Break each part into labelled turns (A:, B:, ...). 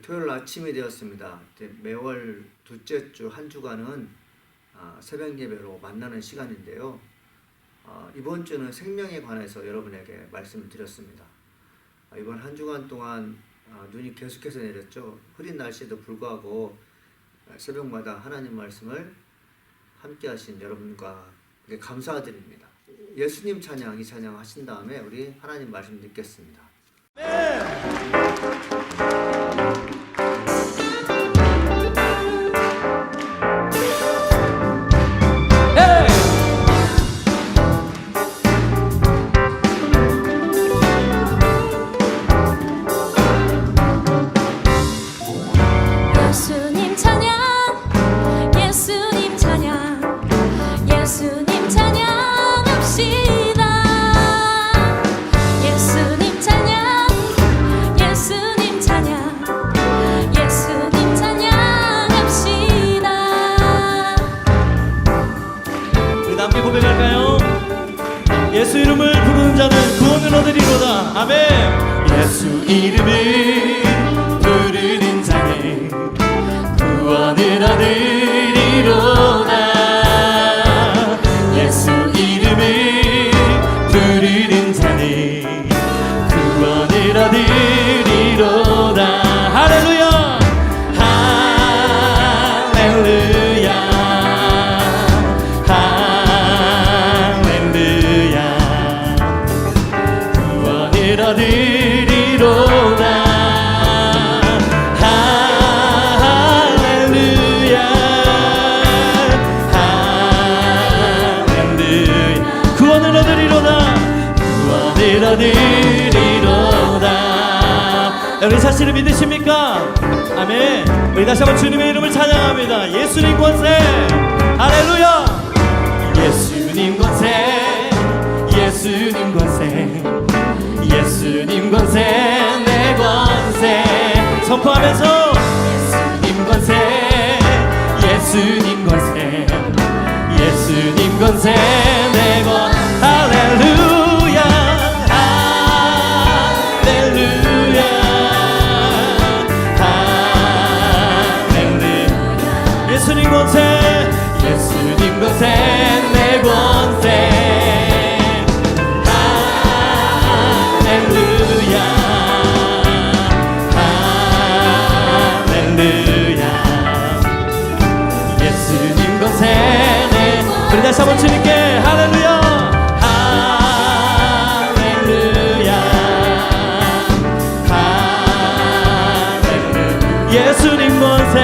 A: 토요일 아침이 되었습니다. 매월 둘째 주 한 주간은 새벽 예배로 만나는 시간인데요. 이번 주는 생명에 관해서 여러분에게 말씀을 드렸습니다. 이번 한 주간 동안 눈이 계속해서 내렸죠. 흐린 날씨에도 불구하고 새벽마다 하나님 말씀을 함께 하신 여러분과 감사드립니다. 예수님 찬양, 이 찬양 하신 다음에 우리 하나님 말씀 듣겠습니다.
B: 예수님 찬양, 예수님 찬양, 예수님 찬양합시다. 예수님 찬양, 예수님 찬양, 예수님 찬양합시다.
C: 우리 함께 고백할까요? 예수 이름을 부르는 자는 구원을 얻으리로다. 아멘. 예수 이름을 부르는 자는 구원을 얻으리로다. 예수 이름을 부르는 자는 구원을 얻으리로다. 할렐루야, 할렐루야, 할렐루야. 구원을 얻으리로다. 여러분 사실을 믿으십니까? 아멘. 우리 다시 한번 주님의 이름을 찬양합니다. 예수님 권세, 할렐루야. 예수님 권세, 예수님 권세, 예수님 권세, 내 권세 선포하면서 예수님 권세, 예수님 권세, 예수님 권세, 내 권, 할렐루야. 예수님 권세, 예수님 권세, 내 권세, 할렐루야, 할렐루야. 예수님 권세, 내 권세. 우리 다시 한번 주님께 할렐루야, 할렐루야, 할렐루야. 예수님 권세,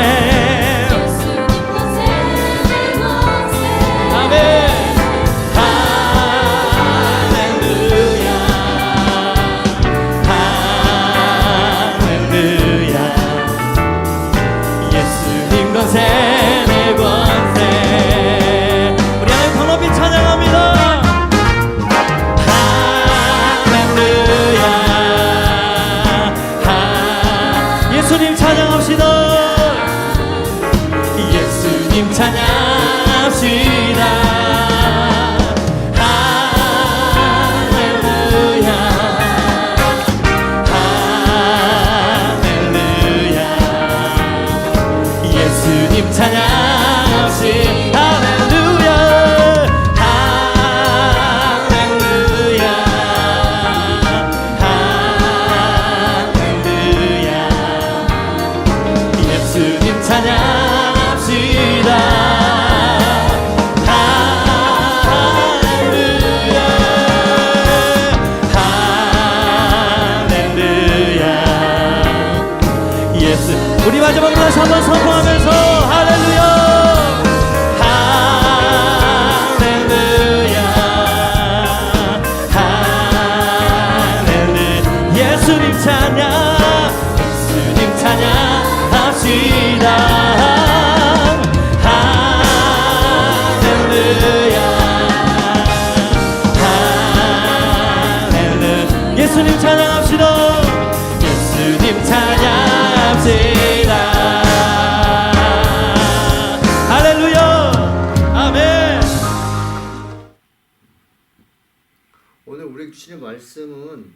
C: 예수님 찬양합시다. 예수님 찬양합시다. 할렐루야, 할렐루야. 예수님 찬양합시다. 할렐루야, 할렐루야, 할렐루야. 예수님 찬양합시다. 할렐루야, 할렐루야. 예수. 우리 마지막으로 다시 한번 선포하면서 할렐루야, 할렐루야, 할렐루야. 예수님 찬양, 예수님 찬양합시다. 할렐루야, 할렐루야. 예수님 찬양합시다. 예수님 찬양합시다. 할렐루야, 아멘.
A: 오늘 우리 주시는 말씀은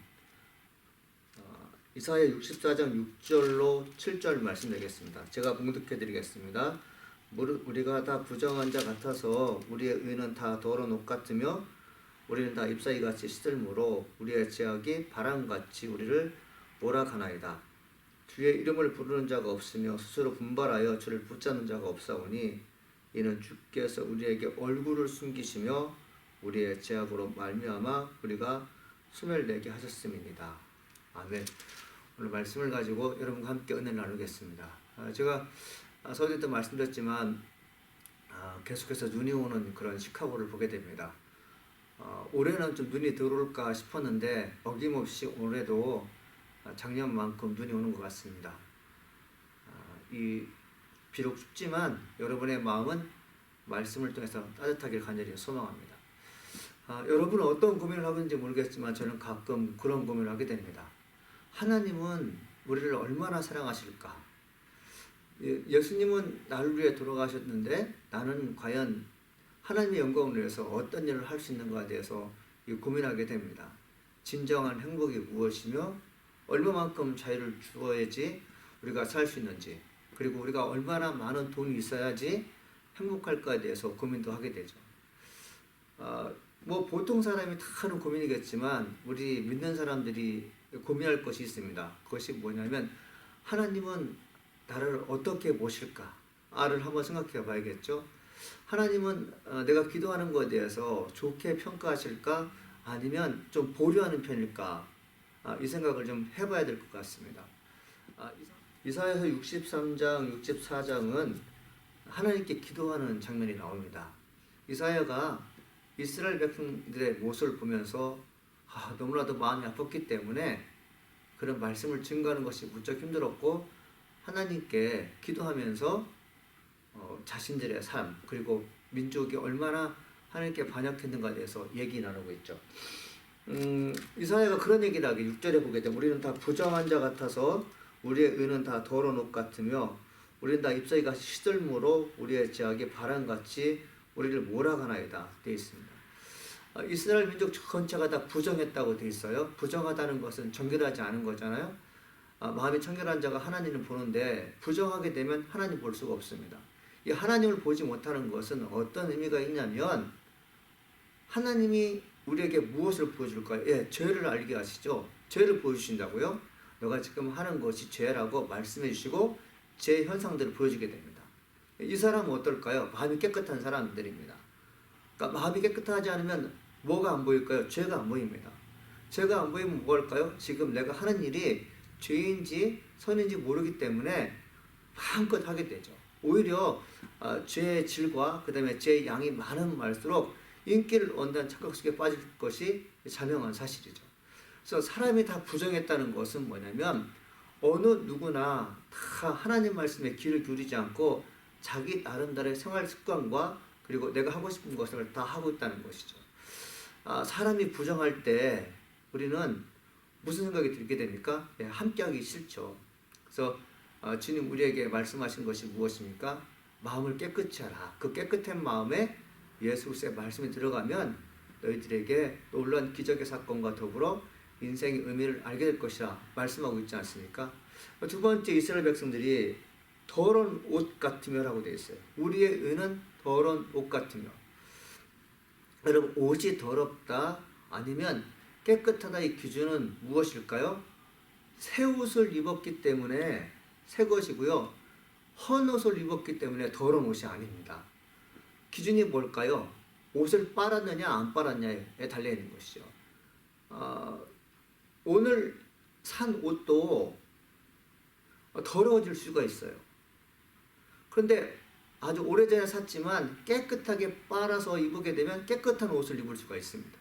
A: 이사야 64장 6절로 7절 말씀드리겠습니다. 제가 봉독해 드리겠습니다. 우리가 다 부정한 자 같아서 우리의 의는 다 더러운 옷 같으며 우리는 다 잎사귀같이 시들므로 우리의 죄악이 바람같이 우리를 몰아가나이다. 주의 이름을 부르는 자가 없으며 스스로 분발하여 주를 붙잡는 자가 없사오니 이는 주께서 우리에게 얼굴을 숨기시며 우리의 죄악으로 말미암아 우리가 소멸되게 하셨음이니이다. 아멘. 오늘 말씀을 가지고 여러분과 함께 은혜를 나누겠습니다. 제가 서두에 또 말씀드렸지만 계속해서 눈이 오는 그런 시카고를 보게 됩니다. 올해는 좀 눈이 덜 올까 싶었는데 어김없이 올해도 작년만큼 눈이 오는 것 같습니다. 비록 춥지만 여러분의 마음은 말씀을 통해서 따뜻하길 간절히 소망합니다. 여러분은 어떤 고민을 하고 있는지 모르겠지만 저는 가끔 그런 고민을 하게 됩니다. 하나님은 우리를 얼마나 사랑하실까? 예수님은 나를 위해 돌아가셨는데 나는 과연 하나님의 영광을 위해서 어떤 일을 할 수 있는가에 대해서 고민하게 됩니다. 진정한 행복이 무엇이며 얼마만큼 자유를 주어야지 우리가 살 수 있는지, 그리고 우리가 얼마나 많은 돈이 있어야지 행복할까에 대해서 고민도 하게 되죠. 보통 사람이 다 하는 고민이겠지만 우리 믿는 사람들이 고민할 것이 있습니다. 그것이 뭐냐면 하나님은 나를 어떻게 보실까를 한번 생각해 봐야겠죠. 하나님은 내가 기도하는 것에 대해서 좋게 평가하실까 아니면 좀 보류하는 편일까, 이 생각을 좀 해봐야 될 것 같습니다. 이사야서 63장, 64장은 하나님께 기도하는 장면이 나옵니다. 이사야가 이스라엘 백성들의 모습을 보면서 너무나도 마음이 아팠기 때문에 그런 말씀을 증거하는 것이 무척 힘들었고 하나님께 기도하면서 자신들의 삶 그리고 민족이 얼마나 하나님께 반역했는가에 대해서 얘기 나누고 있죠. 이사야가 그런 얘기를 하게 6절에 보게 되면 우리는 다 부정한 자 같아서 우리의 의는 다 더러운 옷 같으며 우리는 다 잎사귀같이 시들므로 우리의 죄악이 바람같이 우리를 몰아가나이다 되어 있습니다. 이스라엘 민족 전체가 다 부정했다고 되어 있어요. 부정하다는 것은 정결하지 않은 거잖아요. 마음이 청결한 자가 하나님을 보는데 부정하게 되면 하나님 볼 수가 없습니다. 이 하나님을 보지 못하는 것은 어떤 의미가 있냐면 하나님이 우리에게 무엇을 보여줄까요? 죄를 알게 하시죠. 죄를 보여주신다고요? 너가 지금 하는 것이 죄라고 말씀해 주시고 죄 현상들을 보여주게 됩니다. 이 사람은 어떨까요? 마음이 깨끗한 사람들입니다. 그러니까 마음이 깨끗하지 않으면 뭐가 안 보일까요? 죄가 안 보입니다. 죄가 안 보이면 뭐할까요? 지금 내가 하는 일이 죄인지 선인지 모르기 때문에 마음껏 하게 되죠. 오히려 죄의 질과 그 다음에 죄의 양이 많은 말수록 인기를 얻는 착각 속에 빠질 것이 자명한 사실이죠. 그래서 사람이 다 부정했다는 것은 뭐냐면 어느 누구나 다 하나님 말씀에 귀를 기울이지 않고 자기 나름대로의 생활 습관과 그리고 내가 하고 싶은 것을 다 하고 있다는 것이죠. 사람이 부정할 때 우리는 무슨 생각이 들게 됩니까? 함께하기 싫죠. 그래서 주님 우리에게 말씀하신 것이 무엇입니까? 마음을 깨끗이 하라. 그 깨끗한 마음에 예수 그리스도의 말씀이 들어가면 너희들에게 놀라운 기적의 사건과 더불어 인생의 의미를 알게 될 것이라 말씀하고 있지 않습니까? 두 번째, 이스라엘 백성들이 더러운 옷 같으며라고 되어 있어요. 우리의 의는 더러운 옷 같으며. 여러분, 옷이 더럽다 아니면 깨끗하다, 이 기준은 무엇일까요? 새 옷을 입었기 때문에 새 것이고요, 헌 옷을 입었기 때문에 더러운 옷이 아닙니다. 기준이 뭘까요? 옷을 빨았느냐 안 빨았냐에 달려있는 것이죠. 오늘 산 옷도 더러워질 수가 있어요. 그런데 아주 오래전에 샀지만 깨끗하게 빨아서 입게 되면 깨끗한 옷을 입을 수가 있습니다.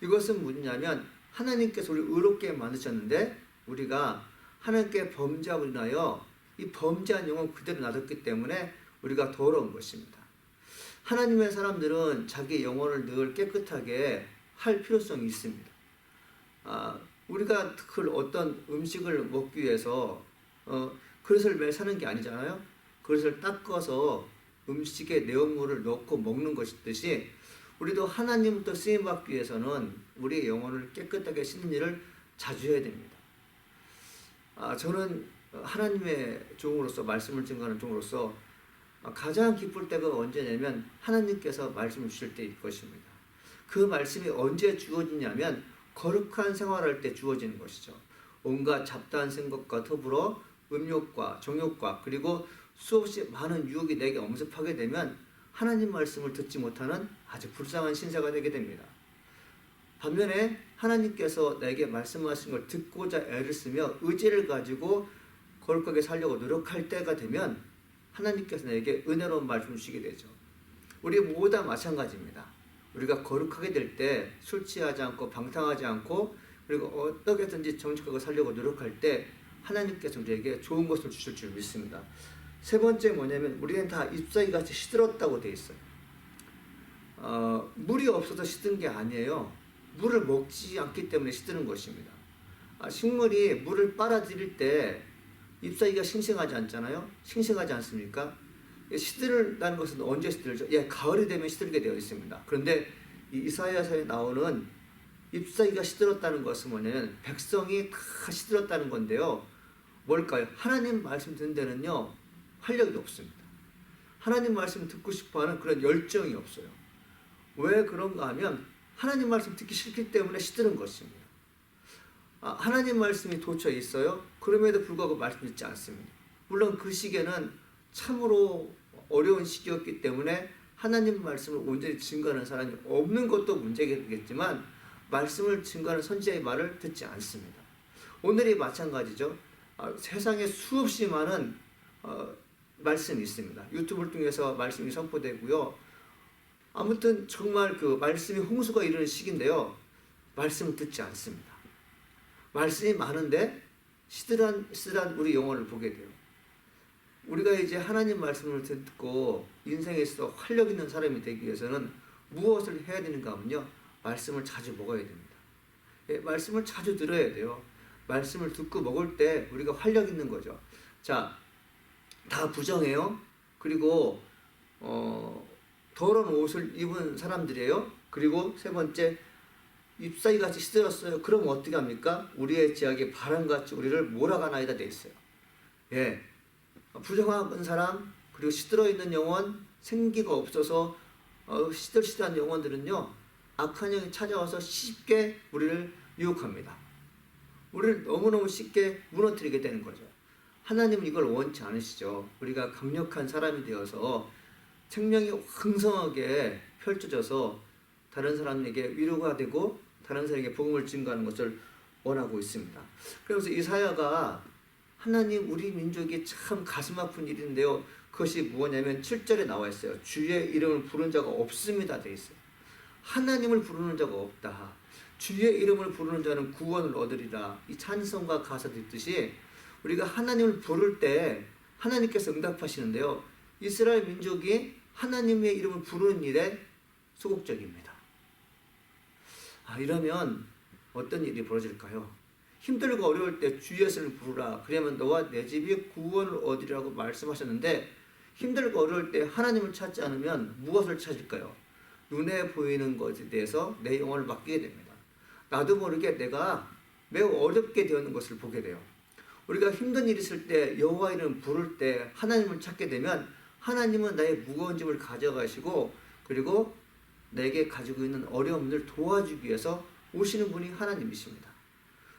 A: 이것은 뭐냐면 하나님께서 우리를 의롭게 만드셨는데 우리가 하나님께 범죄하고 인하여 이 범죄한 영혼 그대로 놔뒀기 때문에 우리가 더러운 것입니다. 하나님의 사람들은 자기 영혼을 늘 깨끗하게 할 필요성이 있습니다. 우리가 어떤 음식을 먹기 위해서 그릇을 매일 사는 게 아니잖아요. 그릇을 닦아서 음식에 내용물을 넣고 먹는 것이듯이 우리도 하나님부터 쓰임받기 위해서는 우리의 영혼을 깨끗하게 씻는 일을 자주 해야 됩니다. 저는 하나님의 종으로서 말씀을 증거하는 종으로서 가장 기쁠 때가 언제냐면 하나님께서 말씀을 주실 때일 것입니다. 그 말씀이 언제 주어지냐면 거룩한 생활할 때 주어지는 것이죠. 온갖 잡다한 생각과 더불어 음욕과 정욕과 그리고 수없이 많은 유혹이 내게 엄습하게 되면 하나님 말씀을 듣지 못하는 아주 불쌍한 신세가 되게 됩니다. 반면에 하나님께서 내게 말씀하신 걸 듣고자 애를 쓰며 의지를 가지고 거룩하게 살려고 노력할 때가 되면 하나님께서 내게 은혜로운 말씀을 주시게 되죠. 우리 모두 다 마찬가지입니다. 우리가 거룩하게 될 때 술 취하지 않고 방탕하지 않고 그리고 어떻게든지 정직하게 살려고 노력할 때 하나님께서 우리에게 좋은 것을 주실 줄 믿습니다. 세 번째 뭐냐면 우리는 다 잎사귀 같이 시들었다고 돼 있어요. 물이 없어서 시든 게 아니에요. 물을 먹지 않기 때문에 시드는 것입니다. 식물이 물을 빨아들일 때 잎사귀가 싱싱하지 않잖아요. 싱싱하지 않습니까? 시들다는 것은 언제 시들죠? 가을이 되면 시들게 되어 있습니다. 그런데 이 이사야서에 나오는 잎사귀가 시들었다는 것은 뭐냐면 백성이 다 시들었다는 건데요. 뭘까요? 하나님 말씀 듣는 데는요 활력이 없습니다. 하나님 말씀 듣고 싶어하는 그런 열정이 없어요. 왜 그런가 하면 하나님 말씀 듣기 싫기 때문에 시드는 것입니다. 하나님 말씀이 도처에 있어요. 그럼에도 불구하고 말씀 듣지 않습니다. 물론 그 시기에는 참으로 어려운 시기였기 때문에 하나님 말씀을 온전히 증거하는 사람이 없는 것도 문제겠지만 말씀을 증거하는 선지자의 말을 듣지 않습니다. 오늘이 마찬가지죠. 세상에 수없이 많은 말씀이 있습니다. 유튜브를 통해서 말씀이 선포되고요. 아무튼 정말 그 말씀이 홍수가 이르는 시기인데요. 말씀을 듣지 않습니다. 말씀이 많은데 시들한 우리 영혼을 보게 돼요. 우리가 이제 하나님 말씀을 듣고 인생에 있어 활력 있는 사람이 되기 위해서는 무엇을 해야 되는가 하면요. 말씀을 자주 먹어야 됩니다. 말씀을 자주 들어야 돼요. 말씀을 듣고 먹을 때 우리가 활력 있는 거죠. 자, 다 부정해요. 그리고 더러운 옷을 입은 사람들이에요. 그리고 세 번째, 잎사귀 같이 시들었어요. 그럼 어떻게 합니까? 우리의 지약이 바람같이 우리를 몰아가나이다 돼 있어요. 부정한 사람, 그리고 시들어 있는 영혼, 생기가 없어서 시들시들한 영혼들은요, 악한 영이 찾아와서 쉽게 우리를 유혹합니다. 우리를 너무너무 쉽게 무너뜨리게 되는 거죠. 하나님은 이걸 원치 않으시죠. 우리가 강력한 사람이 되어서 생명이 왕성하게 펼쳐져서 다른 사람에게 위로가 되고 다른 사람에게 복음을 증거하는 것을 원하고 있습니다. 그래서 이사야가 하나님 우리 민족이 참 가슴 아픈 일인데요. 그것이 뭐냐면 7절에 나와 있어요. 주의 이름을 부른 자가 없습니다 돼 있어요. 하나님을 부르는 자가 없다. 주의 이름을 부르는 자는 구원을 얻으리라. 이 찬송과 가사도 있듯이 우리가 하나님을 부를 때 하나님께서 응답하시는데요. 이스라엘 민족이 하나님의 이름을 부르는 일에 소극적입니다. 이러면 어떤 일이 벌어질까요? 힘들고 어려울 때 주 예수를 부르라. 그러면 너와 내 집이 구원을 얻으리라고 말씀하셨는데 힘들고 어려울 때 하나님을 찾지 않으면 무엇을 찾을까요? 눈에 보이는 것에 대해서 내 영혼을 맡기게 됩니다. 나도 모르게 내가 매우 어렵게 되는 것을 보게 돼요. 우리가 힘든 일이 있을 때 여호와 이름을 부를 때 하나님을 찾게 되면 하나님은 나의 무거운 짐을 가져가시고 그리고 내게 가지고 있는 어려움을 도와주기 위해서 오시는 분이 하나님이십니다.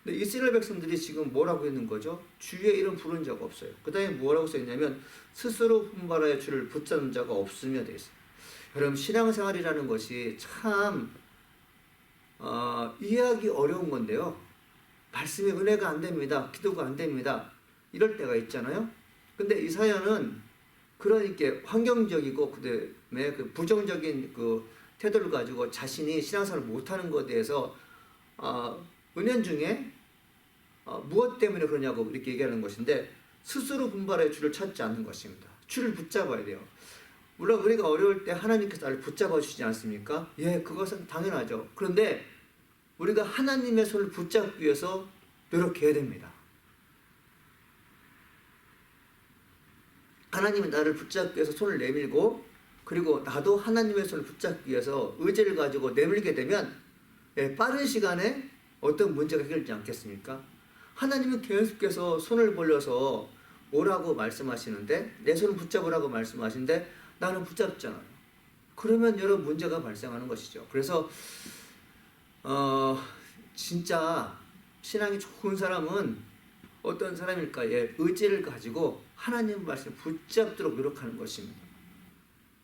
A: 근데 이스라엘 백성들이 지금 뭐라고 했는 거죠? 주의 이름 부른 자가 없어요. 그 다음에 뭐라고 써있냐면 스스로 분발하여 주를 붙잡는 자가 없으며 되어 있어요. 여러분 신앙생활이라는 것이 참 이해하기 어려운 건데요. 말씀이 은혜가 안 됩니다. 기도가 안 됩니다. 이럴 때가 있잖아요. 근데 이사야는 그러니까 환경적이고 그다음에 그 부정적인 그 태도를 가지고 자신이 신앙생활을 못하는 것에 대해서 은연중에 무엇 때문에 그러냐고 이렇게 얘기하는 것인데 스스로 분발해 주를 찾지 않는 것입니다. 주를 붙잡아야 돼요. 물론 우리가 어려울 때 하나님께서 나를 붙잡아 주시지 않습니까? 그것은 당연하죠. 그런데 우리가 하나님의 손을 붙잡기 위해서 노력해야 됩니다. 하나님은 나를 붙잡기 위해서 손을 내밀고 그리고 나도 하나님의 손을 붙잡기 위해서 의지를 가지고 내밀게 되면 빠른 시간에 어떤 문제가 해결되지 않겠습니까? 하나님은 계속해서 손을 벌려서 오라고 말씀하시는데, 내 손을 붙잡으라고 말씀하시는데 나는 붙잡잖아요. 그러면 여러 문제가 발생하는 것이죠. 그래서 진짜 신앙이 좋은 사람은 어떤 사람일까? 의지를 가지고 하나님 말씀을 붙잡도록 노력하는 것입니다.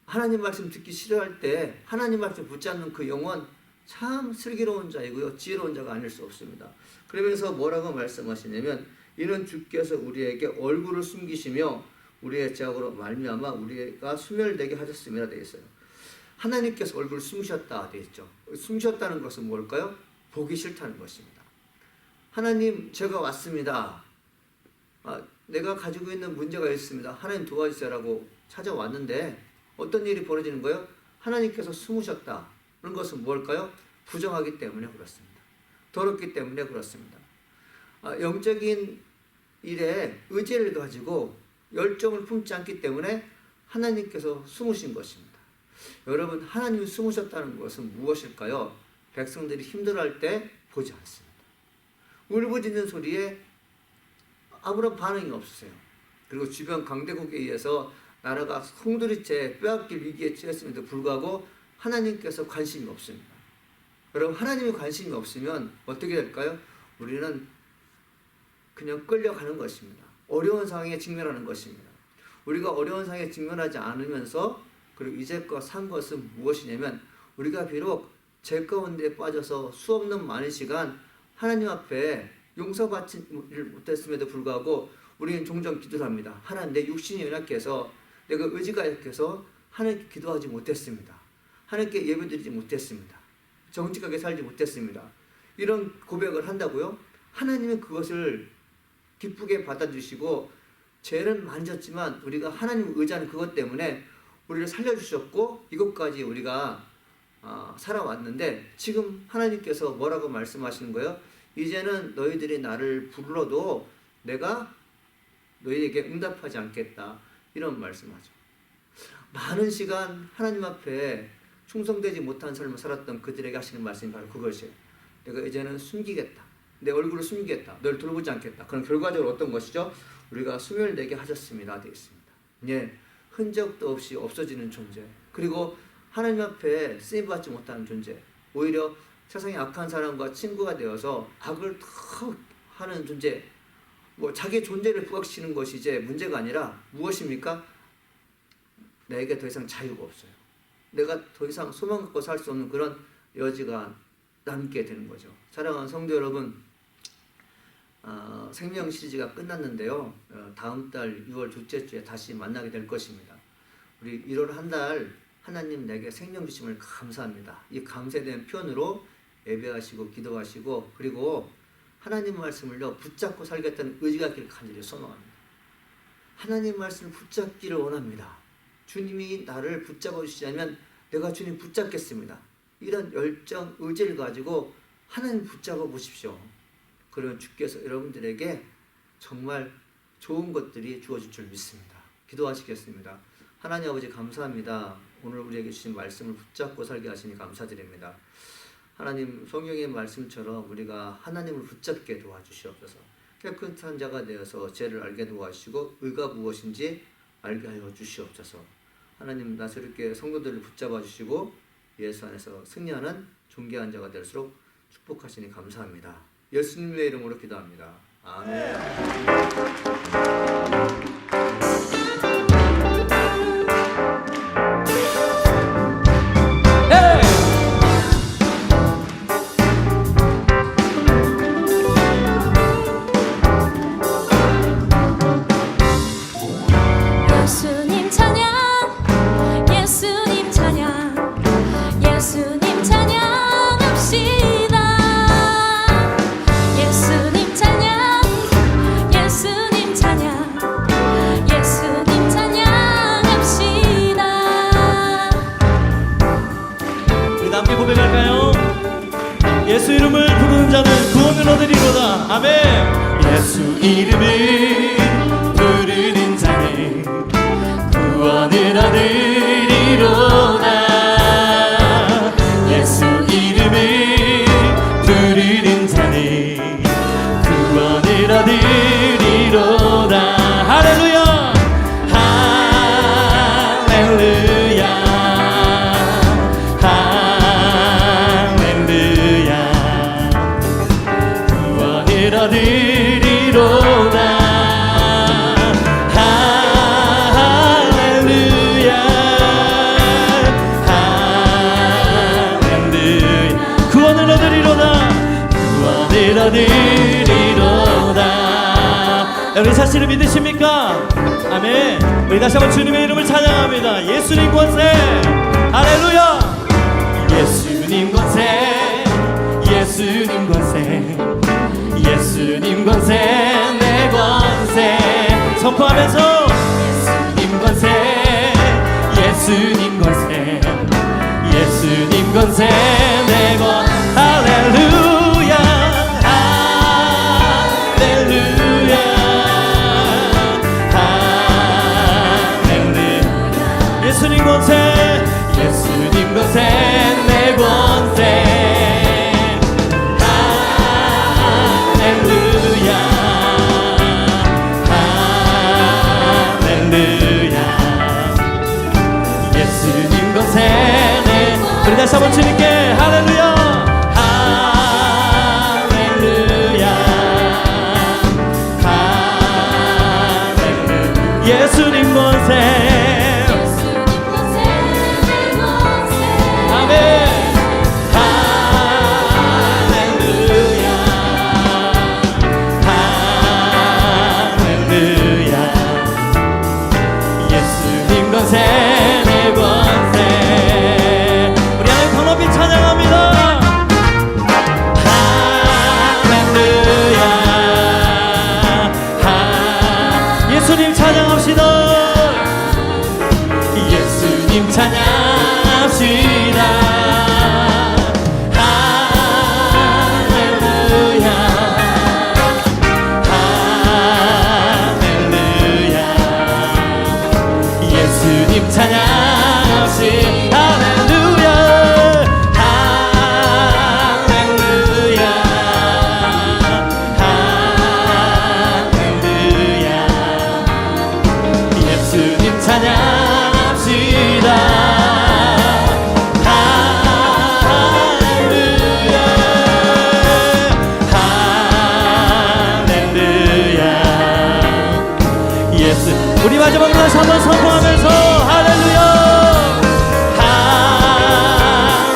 A: 하나님 말씀 듣기 싫어할 때 하나님 말씀 붙잡는 그 영혼, 참 슬기로운 자이고요, 지혜로운 자가 아닐 수 없습니다. 그러면서 뭐라고 말씀하시냐면, 이는 주께서 우리에게 얼굴을 숨기시며 우리의 죄악으로 말미암아 우리가 소멸되게 하셨습니다 되어 있어요. 하나님께서 얼굴을 숨기셨다 되어 있죠. 숨기셨다는 것은 뭘까요? 보기 싫다는 것입니다. 하나님, 제가 왔습니다. 내가 가지고 있는 문제가 있습니다. 하나님 도와주세요라고 찾아왔는데 어떤 일이 벌어지는 거예요? 하나님께서 숨으셨다는 것은 뭘까요? 부정하기 때문에 그렇습니다. 더럽기 때문에 그렇습니다. 영적인 일에 의지를 가지고 열정을 품지 않기 때문에 하나님께서 숨으신 것입니다. 여러분, 하나님이 숨으셨다는 것은 무엇일까요? 백성들이 힘들어할 때 보지 않습니다. 울부짖는 소리에 아무런 반응이 없으세요. 그리고 주변 강대국에 의해서 나라가 송두리째 빼앗길 위기에 처했음에도 불구하고 하나님께서 관심이 없습니다. 여러분, 하나님이 관심이 없으면 어떻게 될까요? 우리는 그냥 끌려가는 것입니다. 어려운 상황에 직면하는 것입니다. 우리가 어려운 상황에 직면하지 않으면서, 그리고 이제껏 산 것은 무엇이냐면, 우리가 비록 죄 가운데 빠져서 수없는 많은 시간 하나님 앞에 용서받지 못했음에도 불구하고 우리는 종종 기도를 합니다. 하나님, 내 육신이 연약해서, 내가 의지가 약해서 하나님께 기도하지 못했습니다. 하나님께 예배드리지 못했습니다. 정직하게 살지 못했습니다. 이런 고백을 한다고요? 하나님은 그것을 기쁘게 받아주시고, 죄는 많이 졌지만 우리가 하나님을 의지하는 그것 때문에 우리를 살려주셨고, 이것까지 우리가 살아왔는데, 지금 하나님께서 뭐라고 말씀하시는 거예요? 이제는 너희들이 나를 불러도 내가 너희에게 응답하지 않겠다, 이런 말씀하죠. 많은 시간 하나님 앞에 충성되지 못한 삶을 살았던 그들에게 하시는 말씀이 바로 그것이에요. 내가 이제는 숨기겠다, 내 얼굴을 숨기겠다, 널 돌보지 않겠다. 그럼 결과적으로 어떤 것이죠? 우리가 소멸되게 하셨습니다 되어 있습니다. 흔적도 없이 없어지는 존재, 그리고 하나님 앞에 쓰임받지 못하는 존재, 오히려 세상에 악한 사람과 친구가 되어서 악을 더 하는 존재, 자기 존재를 부각시키는 것이 이제 문제가 아니라 무엇입니까? 내게 더 이상 자유가 없어요. 내가 더 이상 소망 갖고 살 수 없는 그런 여지가 남게 되는 거죠. 사랑하는 성도 여러분, 생명 시리즈가 끝났는데요. 다음 달 6월 둘째 주에 다시 만나게 될 것입니다. 우리 1월 한 달 하나님 내게 생명 주심을 감사합니다. 이 감사에 대한 표현으로 예배하시고 기도하시고, 그리고 하나님 말씀을요 붙잡고 살겠다는 의지가 있기를 간절히 소망합니다. 하나님 말씀을 붙잡기를 원합니다. 주님이 나를 붙잡아 주시자면 내가 주님 붙잡겠습니다. 이런 열정, 의지를 가지고 하나님 붙잡아 보십시오. 그러면 주께서 여러분들에게 정말 좋은 것들이 주어질 줄 믿습니다. 기도하시겠습니다. 하나님 아버지, 감사합니다. 오늘 우리에게 주신 말씀을 붙잡고 살게 하시니 감사드립니다. 하나님, 성경의 말씀처럼 우리가 하나님을 붙잡게 도와주시옵소서. 깨끗한 자가 되어서 죄를 알게 도와주시고 의가 무엇인지 알게 하여 주시옵소서. 하나님, 나스럽게 성도들을 붙잡아 주시고 예수 안에서 승리하는 존귀한 자가 될수록 축복하시니 감사합니다. 예수님의 이름으로 기도합니다. 아멘.
B: 예수님 찬양, 예수님 찬양, 예수님 찬양합시다. 예수님 찬양, 예수님 찬양, 예수님 찬양합시다.
C: 우리 함께 고백할까요? 예수 이름을 부르는 자는 구원을 얻으리로다. 아멘. 예수 이름을 부르는 자는 구원을 얻으리로다. 예수 이름을 부르는 자는 구원을 드리로다. 할렐루야 할렐루야 할렐루야 구원을 얻으리로다. 할렐루야 할렐루야 구원을 얻으리로다. 구원을 얻으리로다. 우리 사실을 믿으십니까? 아멘. 우리 다시 한번 주님의 이름을 찬양합니다. 예수님 권세 할렐루야. 예수님 권세 예수님 권세 예수님 권세 내 권세 선포하면서 예수님 권세 예수님 권세 예수님 권세 내 권 할렐루야 할렐루야 할렐루야 예수님 권세 예수님 권세 내 권세 할렐루야 할렐루야 예수님 권세 내 우리 다시 한번 주님께 할렐루야 할렐루야 할렐루야 예수님 권세 아멘 할렐루야 할렐루야 예수님 권세 내 권세 우리 하나님 더 높이 찬양합니다. 할렐루야 예수님 찬양합시다. 예수님 찬양합시다. 할렐루야 할렐루야 예수님 찬양합시다. 할렐루야 할렐루야 할렐루야 예수님 찬양합시다. 할렐루야 할렐루야 예수 우리 마지막으로 다시 한번 선포하면서 할렐루야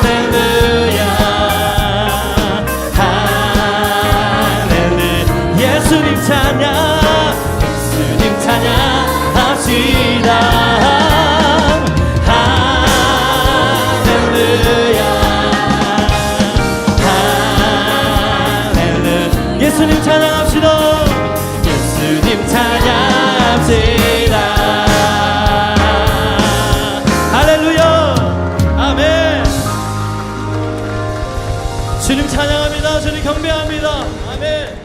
C: 할렐루야 할렐루야 예수님 찬양 예수님 찬양합시다. 할렐루야 할렐루야 예수님 찬양합시다. 예수님 찬양합시다. 할렐루야 아멘. 주님 찬양합니다. 주님 경배합니다. 아멘.